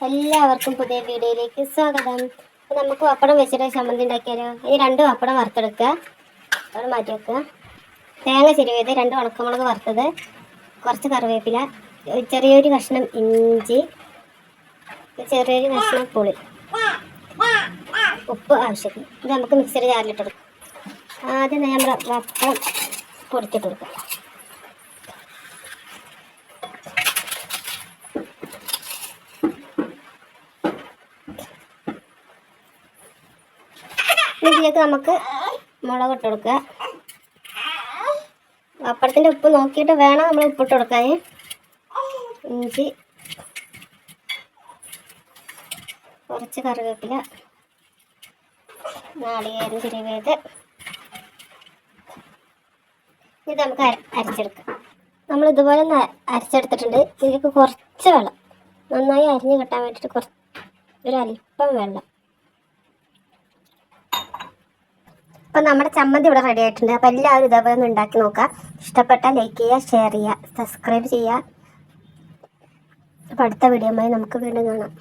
എല്ലാവർക്കും പുതിയ വീഡിയോയിലേക്ക് സ്വാഗതം. നമുക്ക് പപ്പടം വെച്ചിട്ട് ചമ്മന്തി ഉണ്ടാക്കിയാലോ? ഈ 2 പപ്പടം വറുത്തെടുക്കുക, അത് മാറ്റി വെക്കുക. തേങ്ങ ചിരവിയത്, 2 ഉണക്കമുളക് വറുത്തത്, കുറച്ച് കറിവേപ്പില, ചെറിയൊരു കഷ്ണം ഇഞ്ചി, ചെറിയൊരു കഷ്ണം പുളി, ഉപ്പ് ആവശ്യത്തിന്. ഇത് നമുക്ക് മിക്സിയുടെ ജാറിലിട്ടെടുക്കാം. ആദ്യം നമ്മൾ പപ്പടം പൊടിച്ചിട്ട് കൊടുക്കാം. ഇതിലേക്ക് നമുക്ക് മുളക് ഇട്ട് കൊടുക്കുക. പപ്പടത്തിൻ്റെ ഉപ്പ് നോക്കിയിട്ട് വേണം നമ്മൾ ഉപ്പിട്ട് കൊടുക്കാൻ. ഇഞ്ചി, കുറച്ച് കറിവേപ്പില, നാളികേരം ചിരവിയത്. ഇത് നമുക്ക് അരച്ചെടുക്കാം. നമ്മൾ ഇതുപോലെ അരച്ചെടുത്തിട്ടുണ്ട്. ഇതിലേക്ക് കുറച്ച് വെള്ളം, നന്നായി അരിഞ്ഞ് കിട്ടാൻ വേണ്ടിയിട്ട് ഒരല്പം വെള്ളം. അപ്പം നമ്മുടെ ചമ്മന്തി ഇവിടെ റെഡി ആയിട്ടുണ്ട്. അപ്പോൾ എല്ലാവരും ഇതേപോലെ ഒന്ന് ഉണ്ടാക്കി നോക്കുക. ഇഷ്ടപ്പെട്ടാൽ ലൈക്ക് ചെയ്യുക, ഷെയർ ചെയ്യുക, സബ്സ്ക്രൈബ് ചെയ്യുക. അപ്പോൾ അടുത്ത വീഡിയോയുമായി നമുക്ക് വീണ്ടും കാണാം.